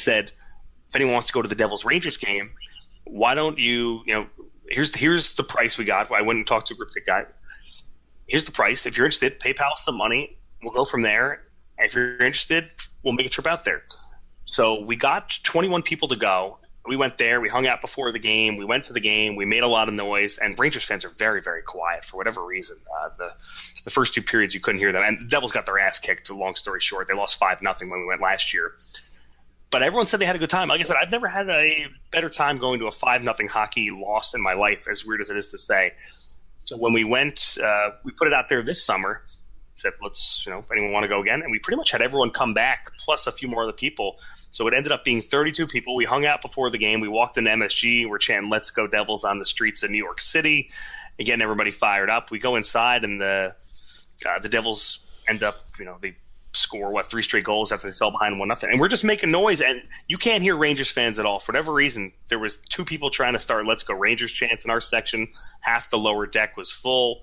said, if anyone wants to go to the Devils Rangers game, why don't here's the price we got. I went and talked to a group ticket guy. Here's the price. If you're interested, PayPal some money. We'll go from there. And if you're interested, we'll make a trip out there. So we got 21 people to go. We went there. We hung out before the game. We went to the game. We made a lot of noise. And Rangers fans are very, very quiet for whatever reason. The first two periods, you couldn't hear them. And the Devils got their ass kicked, long story short. They lost 5-0 when we went last year. But everyone said they had a good time. Like I said, I've never had a better time going to a 5-0 hockey loss in my life, as weird as it is to say. So when we went, we put it out there this summer. Said, let's, if anyone want to go again. And we pretty much had everyone come back, plus a few more other people. So it ended up being 32 people. We hung out before the game. We walked into MSG. We're chanting, "Let's go Devils" on the streets of New York City. Again, everybody fired up. We go inside, and the Devils end up, they score, 3 straight goals after they fell behind 1-0. And we're just making noise, and you can't hear Rangers fans at all. For whatever reason, there was 2 people trying to start "Let's go Rangers" chants in our section. Half the lower deck was full.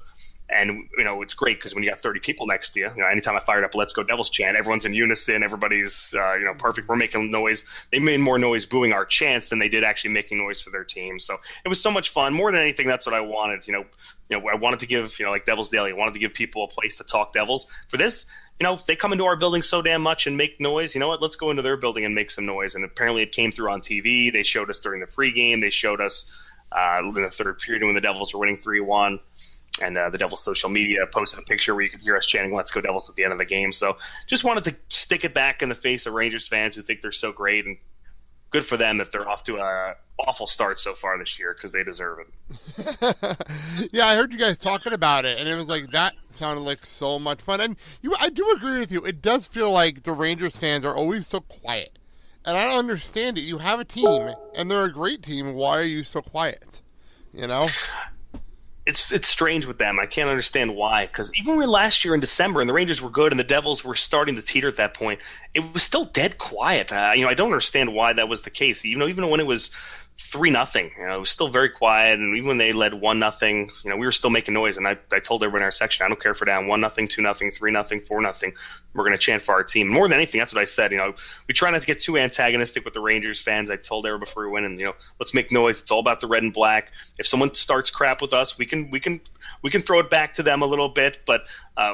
And, it's great because when you got 30 people next to you, anytime I fired up a "Let's go Devils" chant, everyone's in unison. Everybody's, perfect. We're making noise. They made more noise booing our chants than they did actually making noise for their team. So it was so much fun. More than anything, that's what I wanted. I wanted to give, like Devils Daily, I wanted to give people a place to talk Devils. For this, if they come into our building so damn much and make noise, you know what? Let's go into their building and make some noise. And apparently it came through on TV. They showed us during the pregame. They showed us in the third period when the Devils were winning 3-1. And the Devils' social media posted a picture where you could hear us chanting "Let's go Devils" at the end of the game. So just wanted to stick it back in the face of Rangers fans who think they're so great. And good for them that they're off to an awful start so far this year because they deserve it. Yeah, I heard you guys talking about it, and it was like that sounded like so much fun. And I do agree with you. It does feel like the Rangers fans are always so quiet. And I don't understand it. You have a team, and they're a great team. Why are you so quiet? It's strange with them. I can't understand why. Because even when last year in December and the Rangers were good and the Devils were starting to teeter at that point, it was still dead quiet. I don't understand why that was the case. Even when it was 3-0, it was still very quiet. And even when they led 1-0, we were still making noise. And I told everyone in our section, I don't care if we're down 1-0, 2-0, 3-0, 4-0. We're going to chant for our team. More than anything, that's what I said. We try not to get too antagonistic with the Rangers fans. I told everyone before we went in, let's make noise. It's all about the red and black. If someone starts crap with us, we can throw it back to them a little bit, but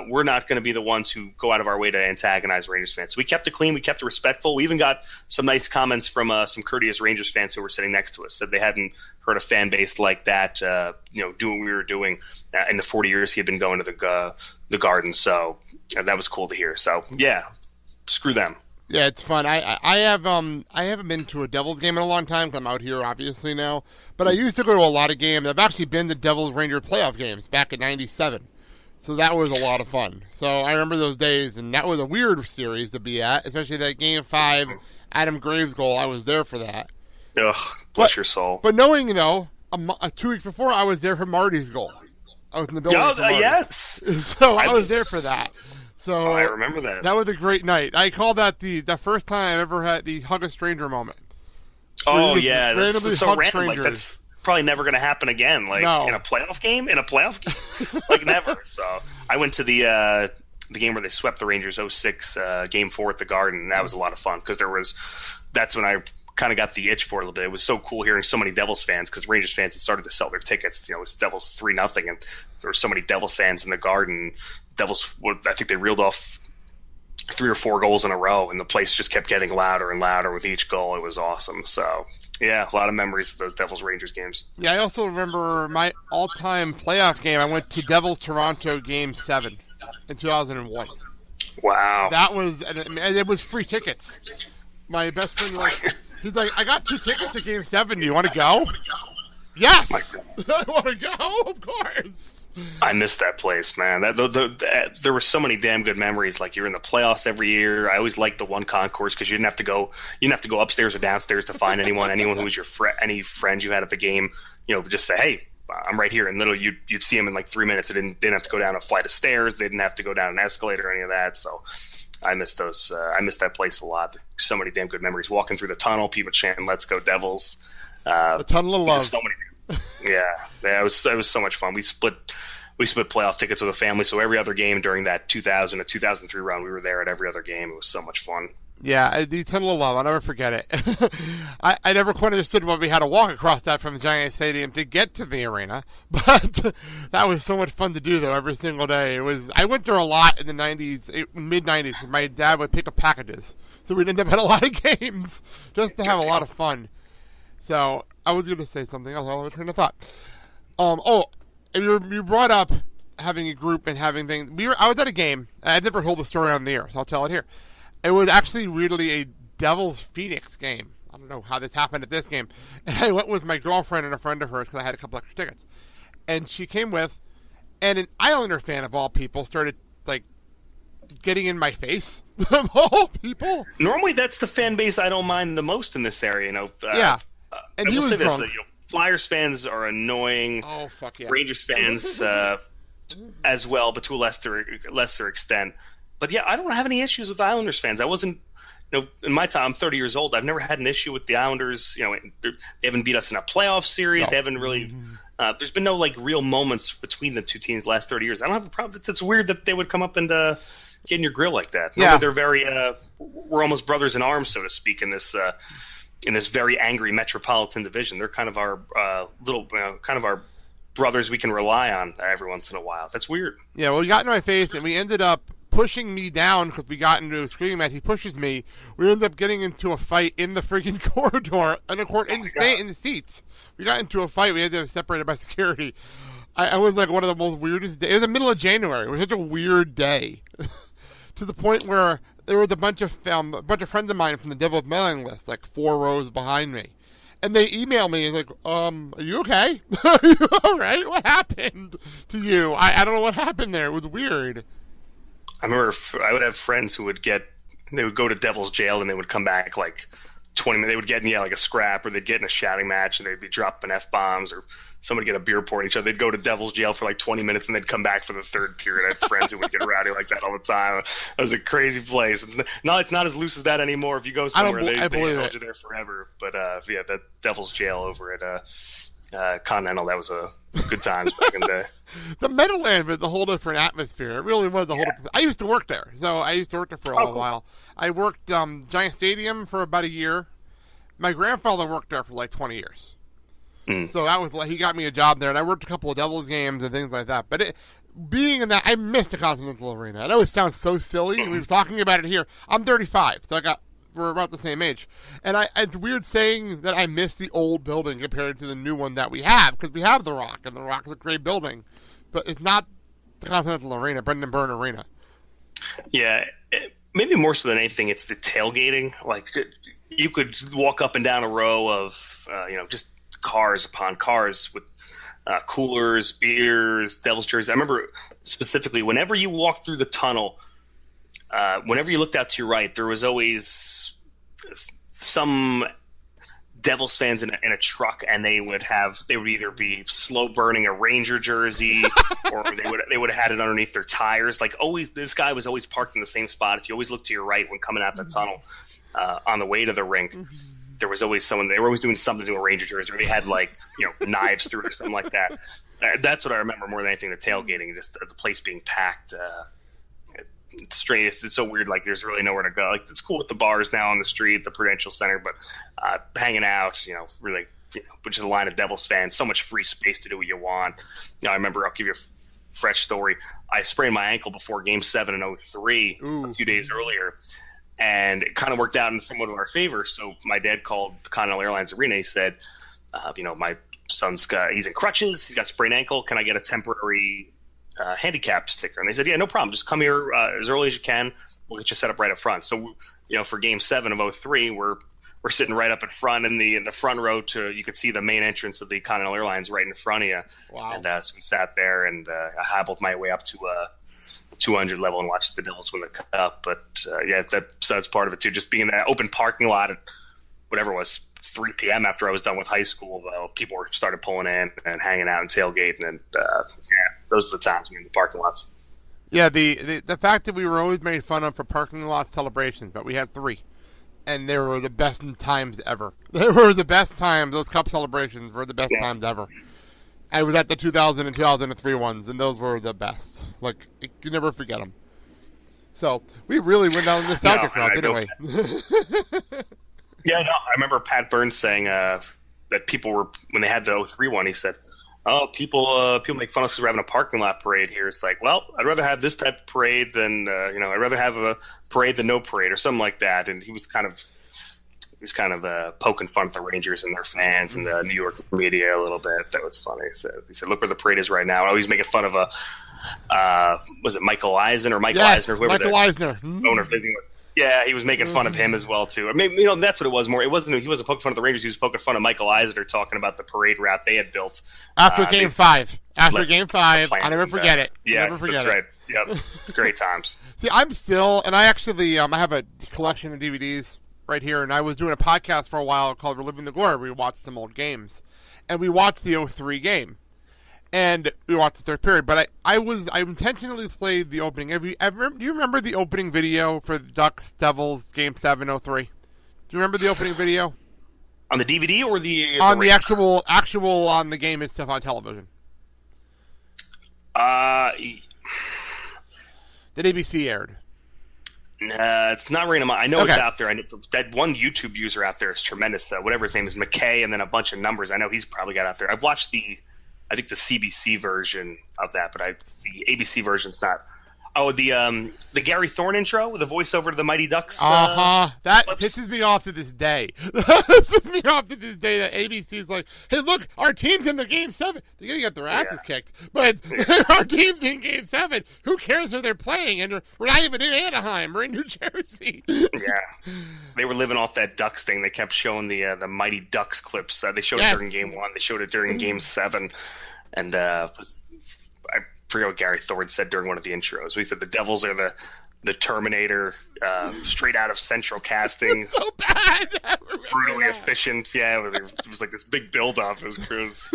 we're not going to be the ones who go out of our way to antagonize Rangers fans. So we kept it clean. We kept it respectful. We even got some nice comments from some courteous Rangers fans who were sitting next to us. Said they hadn't heard a fan base like that, do what we were doing in the 40 years he had been going to the Garden. So that was cool to hear. So yeah, screw them. Yeah, it's fun. I haven't been to a Devils game in a long time because I'm out here obviously now. But I used to go to a lot of games. I've actually been to Devils Ranger playoff games back in '97. So that was a lot of fun. So I remember those days, and that was a weird series to be at, especially that Game 5 Adam Graves goal. I was there for that. Ugh, bless your soul. But knowing, 2 weeks before, I was there for Marty's goal. I was in the building for Marty. Yes. So I was there for that. So I remember that. That was a great night. I call that the first time I ever had the hug a stranger moment. Oh, yeah. That's so random. Strangers. Like, that's probably never going to happen again. Like, no. in a playoff game? Like, never. So I went to the game where they swept the Rangers 06 Game 4 at the Garden, and that was a lot of fun because that's when I kind of got the itch for it a little bit. It was so cool hearing so many Devils fans because Rangers fans had started to sell their tickets. It was Devils 3-0, and there were so many Devils fans in the Garden. Devils, I think they reeled off 3 or 4 goals in a row, and the place just kept getting louder and louder with each goal. It was awesome. So, yeah, a lot of memories of those Devils-Rangers games. Yeah, I also remember my all-time playoff game. I went to Devils-Toronto Game 7 in 2001. Wow. And it was free tickets. My best friend, he's like, I got 2 tickets to Game 7. Do you want to go? Yes! I want to go, of course. I missed that place, man. There were so many damn good memories. Like, you're in the playoffs every year. I always liked the one concourse because you didn't have to go upstairs or downstairs to find anyone who was your any friends you had at the game. Just say, hey, I'm right here, and literally you'd see them in like 3 minutes. They didn't have to go down a flight of stairs. They didn't have to go down an escalator or any of that. So I miss those. I miss that place a lot. There's so many damn good memories. Walking through the tunnel, people chanting "Let's go Devils." The tunnel of love. So many. Yeah, it was so much fun. We split playoff tickets with a family, so every other game during that 2000 to 2003 run, we were there at every other game. It was so much fun. Yeah, the Tunnel of Love, I'll never forget it. I never quite understood why we had to walk across that from the Giant Stadium to get to the arena, but that was so much fun to do, though, every single day. I went there a lot in the 90s, mid-90s, because my dad would pick up packages, so we'd end up at a lot of games, just to have a lot of fun. So, I was going to say something else, I lost my train of thought. You brought up having a group and having things. I was at a game, I never told the story on the air, so I'll tell it here. It was actually really a Devils Phoenix game. I don't know how this happened at this game. And I went with my girlfriend and a friend of hers because I had a couple extra tickets. And she came with, and an Islander fan of all people started, getting in my face. Of all people. Normally, that's the fan base I don't mind the most in this area. Yeah. And he was drunk. Flyers fans are annoying. Oh, fuck yeah. Rangers fans as well, but to a lesser extent. But yeah, I don't have any issues with Islanders fans. I wasn't, in my time, I'm 30 years old. I've never had an issue with the Islanders. They haven't beat us in a playoff series. No. They haven't really. There's been no real moments between the two teams the last 30 years. I don't have a problem. It's weird that they would come up and get in your grill like that. Yeah, they're very. We're almost brothers in arms, so to speak, in this very angry metropolitan division. They're kind of our kind of our brothers we can rely on every once in a while. That's weird. Yeah, well, he got in my face, and we ended up pushing me down because we got into a screaming match. He pushes me. We ended up getting into a fight in the freaking corridor, in the seats. We got into a fight. We had to be separated by security. I was one of the most weirdest days. It was the middle of January. It was such a weird day, to the point where there was a bunch of friends of mine from the Devil's mailing list, 4 rows behind me. And they emailed me and are you okay? Are you all right? What happened to you? I don't know what happened there. It was weird. I remember I would have friends who would go to Devil's Jail and they would come back 20 minutes. They would get in a scrap, or they'd get in a shouting match and they'd be dropping F-bombs, or somebody get a beer poured at each other. They'd go to Devil's Jail for 20 minutes and they'd come back for the third period. I had friends who would get rowdy like that all the time. It was a crazy place. It's not as loose as that anymore. If you go somewhere, they hold you there forever. But yeah, that Devil's Jail over at Continental, that was a good times back in the day. The Meadowlands was a whole different atmosphere. It really was a whole different. I used to work there, so I used to work there for a while. I worked Giant Stadium for about a year. My grandfather worked there for 20 years. So that was he got me a job there, and I worked a couple of Devils games and things like that. But being in that, I missed the Continental Arena. It always sounds so silly. We were talking about it here. I'm 35, so we're about the same age. And it's weird saying that I miss the old building compared to the new one that we have, because we have The Rock, and The Rock is a great building. But it's not the Continental Arena, Brendan Byrne Arena. Yeah, maybe more so than anything, it's the tailgating. You could walk up and down a row of, just cars upon cars with coolers, beers, Devil's jerseys. I remember specifically, whenever you walked through the tunnel, whenever you looked out to your right, there was always some Devils fans in a truck, and they would either be slow burning a Ranger jersey, or they would have had it underneath their tires. This guy was always parked in the same spot. If you always look to your right when coming out the tunnel on the way to the rink, there was always someone. They were always doing something to a Ranger jersey, or they had knives through it or something like that. That's what I remember more than anything. The tailgating, just the place being packed. It's strange. It's so weird. There's really nowhere to go. It's cool with the bars now on the street, the Prudential Center, but hanging out, really, which is a line of Devils fans, so much free space to do what you want. I remember, I'll give you a fresh story. I sprained my ankle before Game 7 in 2003, a few days earlier, and it kind of worked out in somewhat of our favor. So my dad called the Continental Airlines Arena. He said, my son's he's in crutches. He's got a sprained ankle. Can I get a temporary handicap sticker? And they said, yeah, no problem. Just come here as early as you can. We'll get you set up right up front. So, for Game 7 of 2003, we're sitting right up in front in the front row you could see the main entrance of the Continental Airlines right in front of you. Wow. And so we sat there, and I hobbled my way up to 200 level and watched the Devils win the cup. But yeah, that's part of it too. Just being in that open parking lot at whatever it was, 3 p.m. after I was done with high school, people started pulling in and hanging out and tailgating, and those are the times in the parking lots. Yeah, the fact that we were always made fun of for parking lot celebrations, but we had 3, and they were the best times ever. They were the best times. Those cup celebrations were the best times ever. I was at the 2000 and 2003 ones, and those were the best. You can never forget them. So we really went down the nostalgic route, didn't we? Yeah, no, I remember Pat Burns saying that people were, when they had the 03 one, he said, "Oh, people make fun of us because we're having a parking lot parade here." It's like, well, I'd rather have this type of parade than I'd rather have a parade than no parade or something like that. And he was kind of poking fun at the Rangers and their fans and the New York media a little bit. That was funny. He said, "Look where the parade is right now." Oh, he's making fun of was it Michael Eisner or Michael Eisner? Whoever Michael Eisner, owner of Disney was. Yeah, he was making fun of him as well too. I mean, that's what it was more. It wasn't he wasn't poking fun of the Rangers. He was poking fun of Michael Eisner, talking about the parade route they had built after Game 5. After Game 5, I'll never forget it. Yeah, never forget that's right. Yep, great times. See, I'm still, and I actually I have a collection of DVDs right here, and I was doing a podcast for a while called "Reliving the Glory." We watched some old games, and we watched the 03 game. And we watched the third period, but I intentionally played the opening. Do you remember the opening video for the Ducks Devils Game 7 03? Do you remember the opening video? On the DVD or the actual on the game itself on television? That ABC aired. Nah, it's not ringing in my. I know it's out there. I know that one YouTube user out there is tremendous. Whatever his name is, McKay, and then a bunch of numbers. I know he's probably got out there. I've watched I think the CBC version of that, but the ABC version's not. Oh, the Gary Thorne intro with the voiceover to the Mighty Ducks. That pisses me off to this day. Pisses me off to this day that ABC's like, hey, look, our team's in the Game 7. They're going to get their asses kicked. But our team's in Game 7. Who cares who they're playing? And we're not even in Anaheim. We're in New Jersey. Yeah. They were living off that Ducks thing. They kept showing the Mighty Ducks clips. They showed it during Game 1. They showed it during Game 7. And I forget what Gary Thorne said during one of the intros. He said the Devils are the Terminator, straight out of Central Casting. It's so bad. Brutally efficient. Yeah, it was like this big build-up. It was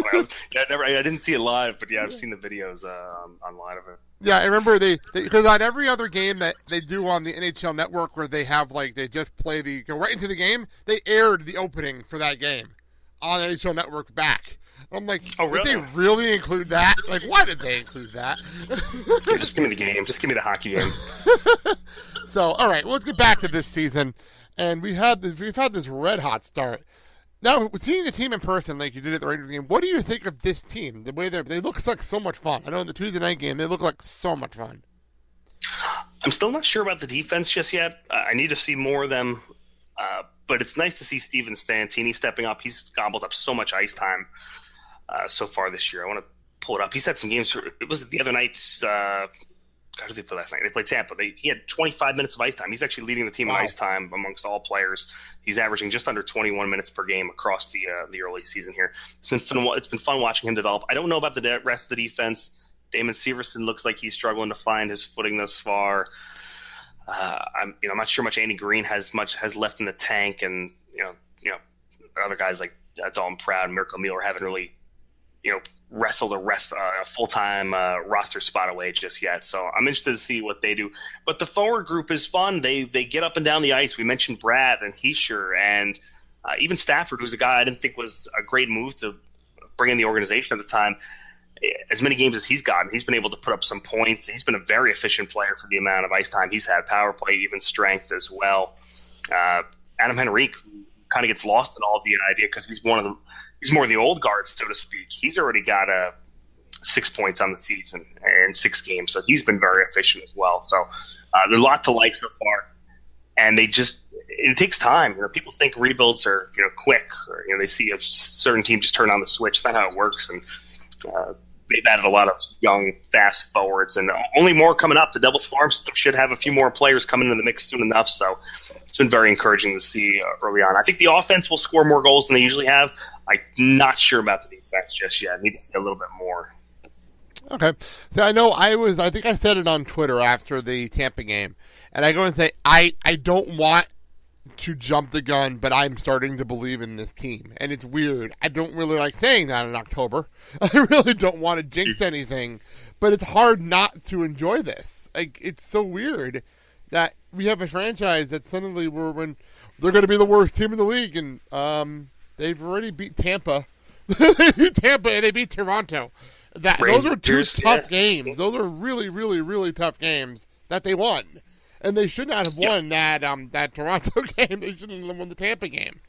I didn't see it live, but yeah, I've seen the videos online of it. Yeah, I remember because on every other game that they do on the NHL Network where they have they just go right into the game, they aired the opening for that game on NHL Network back. I'm like, oh, really? Did they really include that? Like, why did they include that? Yeah, just give me the game. Just give me the hockey game. So, all right, well, let's get back to this season. And we've had this red hot start. Now, seeing the team in person like you did at the Rangers game, what do you think of this team? The way they look like so much fun. I know in the Tuesday night game, they look like so much fun. I'm still not sure about the defense just yet. I need to see more of them. But it's nice to see Steven Stantini stepping up. He's gobbled up so much ice time so far this year. I want to pull it up. He's had some games. It was the other night. God, who did they play last night? They played Tampa. He had 25 minutes of ice time. He's actually leading the team in ice time amongst all players. He's averaging just under 21 minutes per game across the early season here. It's been fun watching him develop. I don't know about the rest of the defense. Damon Severson looks like he's struggling to find his footing thus far. I'm not sure much Andy Green has left in the tank, and other guys like Dalton Proud and Mirko Mueller haven't really wrestled a full-time roster spot away just yet. So I'm interested to see what they do. But the forward group is fun. They get up and down the ice. We mentioned Brad and Heischer and even Stafford, who's a guy I didn't think was a great move to bring in the organization at the time. As many games as he's gotten, he's been able to put up some points. He's been a very efficient player for the amount of ice time he's had, power play, even strength as well. Adam Henrique kind of gets lost in all of the idea because he's more the old guard, so to speak. He's already got 6 points on the season in 6 games, so he's been very efficient as well. So there's a lot to like so far, and it takes time. People think rebuilds are quick, or they see a certain team just turn on the switch. That's not how it works, and they've added a lot of young, fast forwards, and only more coming up. The Devils farm system should have a few more players coming into the mix soon enough, so it's been very encouraging to see early on. I think the offense will score more goals than they usually have. I'm not sure about the defense just yet. I need to see a little bit more. Okay. So I know I think I said it on Twitter after the Tampa game, and I go and say, I don't want to jump the gun, but I'm starting to believe in this team. And it's weird. I don't really like saying that in October. I really don't want to jinx anything, but it's hard not to enjoy this. It's so weird that we have a franchise that suddenly when they're going to be the worst team in the league, and they've already beat Tampa. They beat Tampa and they beat Toronto. Those are two tough games. Those are really, really, really tough games that they won. and they should not have won that Toronto game. They shouldn't have won the Tampa game.